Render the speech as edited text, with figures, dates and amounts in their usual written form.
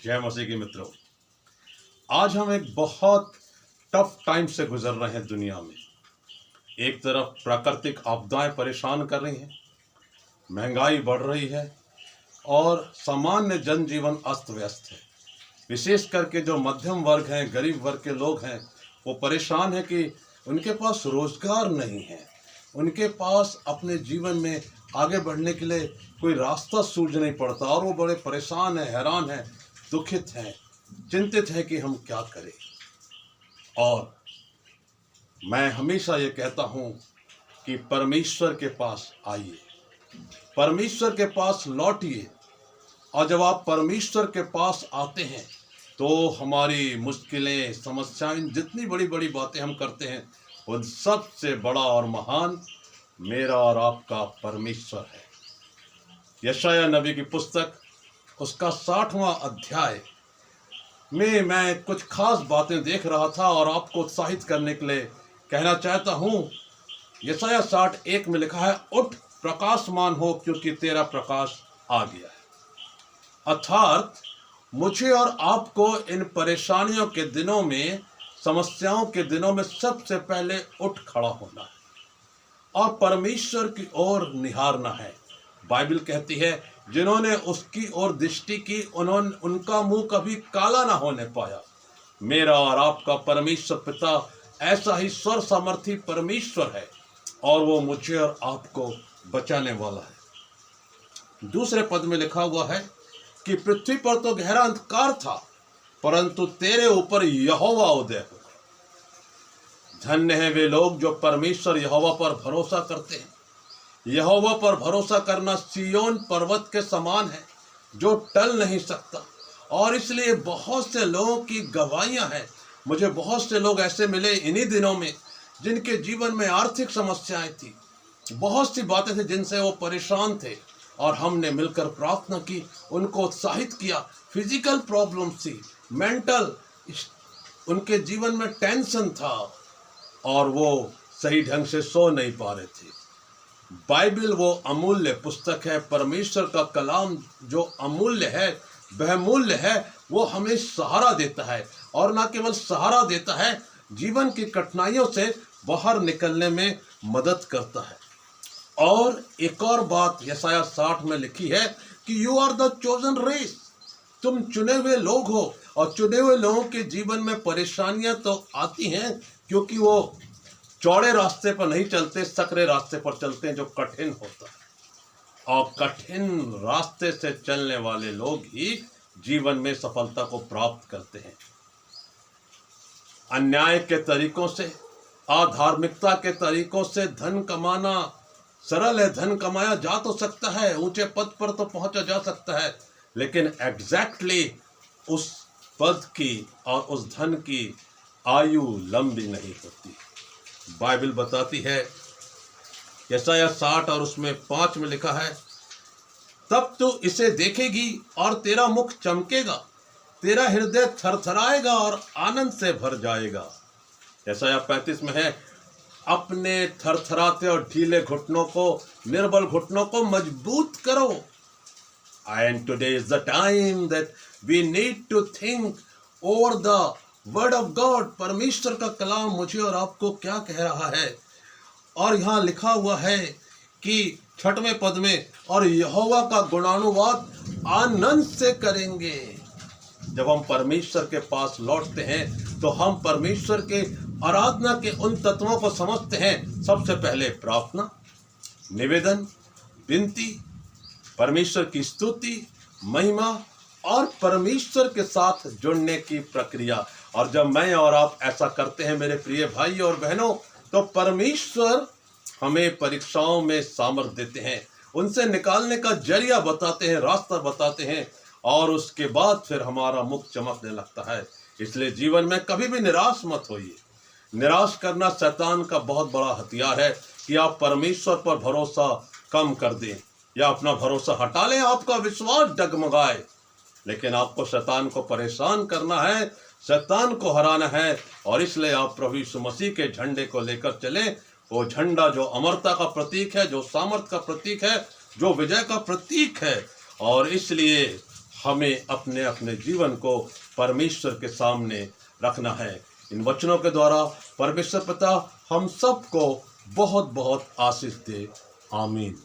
जय मसीह के मित्रों, आज हम एक बहुत टफ टाइम से गुजर रहे हैं। दुनिया में एक तरफ प्राकृतिक आपदाएं परेशान कर रही हैं, महंगाई बढ़ रही है और सामान्य जनजीवन अस्त व्यस्त है। विशेष करके जो मध्यम वर्ग हैं, गरीब वर्ग के लोग हैं, वो परेशान हैं कि उनके पास रोजगार नहीं है, उनके पास अपने जीवन में आगे बढ़ने के लिए कोई रास्ता सूझ नहीं पड़ता और वो बड़े परेशान हैं, हैरान हैं, दुखित हैं, चिंतित हैं कि हम क्या करें। और मैं हमेशा ये कहता हूँ कि परमेश्वर के पास आइए, परमेश्वर के पास लौटिए। और जब आप परमेश्वर के पास आते हैं तो हमारी मुश्किलें, समस्याएं, जितनी बड़ी बड़ी बातें हम करते हैं, उन सब से बड़ा और महान मेरा और आपका परमेश्वर है। यशायाह नबी की पुस्तक उसका 60वां अध्याय में मैं कुछ खास बातें देख रहा था और आपको उत्साहित करने के लिए कहना चाहता हूँ। यशायाह 60:1 में लिखा है, उठ प्रकाशमान हो क्योंकि तेरा प्रकाश आ गया है। अर्थात मुझे और आपको इन परेशानियों के दिनों में, समस्याओं के दिनों में सबसे पहले उठ खड़ा होना है और परमेश्वर की ओर निहारना है। बाइबल कहती है, जिन्होंने उसकी ओर दृष्टि की उनका मुंह कभी काला ना होने पाया। मेरा और आपका परमेश्वर पिता ऐसा ही स्वर सामर्थी परमेश्वर है और वो मुझे और आपको बचाने वाला है। दूसरे पद में लिखा हुआ है कि पृथ्वी पर तो गहरा अंधकार था, परंतु तेरे ऊपर यहोवा उदय हुआ। धन्य है वे लोग जो परमेश्वर यहोवा पर भरोसा करते हैं। यहोवा पर भरोसा करना सिय्योन पर्वत के समान है जो टल नहीं सकता। और इसलिए बहुत से लोगों की गवाहियां हैं। मुझे बहुत से लोग ऐसे मिले इन्हीं दिनों में जिनके जीवन में आर्थिक समस्याएं थी, बहुत सी बातें थी जिनसे वो परेशान थे और हमने मिलकर प्रार्थना की, उनको उत्साहित किया। फिजिकल प्रॉब्लम थी, मेंटल, उनके जीवन में टेंशन था और वो सही ढंग से सो नहीं पा रहे थे। बाइबल वो अमूल्य पुस्तक है, परमेश्वर का कलाम जो अमूल्य है, बहुमूल्य है, वो हमें सहारा देता है और ना केवल सहारा देता है, जीवन की कठिनाइयों से बाहर निकलने में मदद करता है। और एक और बात यशायाह 60 में लिखी है कि you are the chosen race, तुम चुने हुए लोग हो। और चुने हुए लोगों के जीवन में परेशानियां तो आती हैं क्योंकि वो चौड़े रास्ते पर नहीं चलते, सकरे रास्ते पर चलते हैं जो कठिन होता है। और कठिन रास्ते से चलने वाले लोग ही जीवन में सफलता को प्राप्त करते हैं। अन्याय के तरीकों से, अधार्मिकता के तरीकों से धन कमाना सरल है। धन कमाया जा तो सकता है, ऊंचे पद पर तो पहुंचा जा सकता है, लेकिन एग्जैक्टली उस पद की और उस धन की आयु लंबी नहीं होती। बाइबल बताती है, यशायाह 60 और उसमें 5 में लिखा है, तब तू इसे देखेगी और तेरा मुख चमकेगा, तेरा हृदय थरथराएगा और आनंद से भर जाएगा। यशायाह 35 में है, अपने थरथराते और ढीले घुटनों को, निर्बल घुटनों को मजबूत करो। And today is the time that we need to think over the word of God। परमेश्वर का कलाम मुझे और आपको क्या कह रहा है। और यहाँ लिखा हुआ है कि 6वें पद में, और यहोवा का गुणानुवाद आनंद से करेंगे। जब हम परमेश्वर के पास लौटते हैं तो हम परमेश्वर के आराधना के उन तत्वों को समझते हैं। सबसे पहले प्रार्थना, निवेदन, विनती, परमेश्वर की स्तुति, महिमा और परमेश्वर के साथ जुड़ने की प्रक्रिया। और जब मैं और आप ऐसा करते हैं मेरे प्रिय भाई और बहनों, तो परमेश्वर हमें परीक्षाओं में सामर्थ्य देते हैं, उनसे निकालने का जरिया बताते हैं, रास्ता बताते हैं और उसके बाद फिर हमारा मुख चमकने लगता है। इसलिए जीवन में कभी भी निराश मत होइए। निराश करना शैतान का बहुत बड़ा हथियार है कि आप परमेश्वर पर भरोसा कम कर दें या अपना भरोसा हटा लें, आपका विश्वास डगमगाए। लेकिन आपको शैतान को परेशान करना है, शैतान को हराना है और इसलिए आप प्रभु यीशु मसीह के झंडे को लेकर चलें। वो झंडा जो अमरता का प्रतीक है, जो सामर्थ का प्रतीक है, जो विजय का प्रतीक है। और इसलिए हमें अपने अपने जीवन को परमेश्वर के सामने रखना है। इन वचनों के द्वारा परमेश्वर पिता हम सबको बहुत बहुत आशीष दे। आमीन।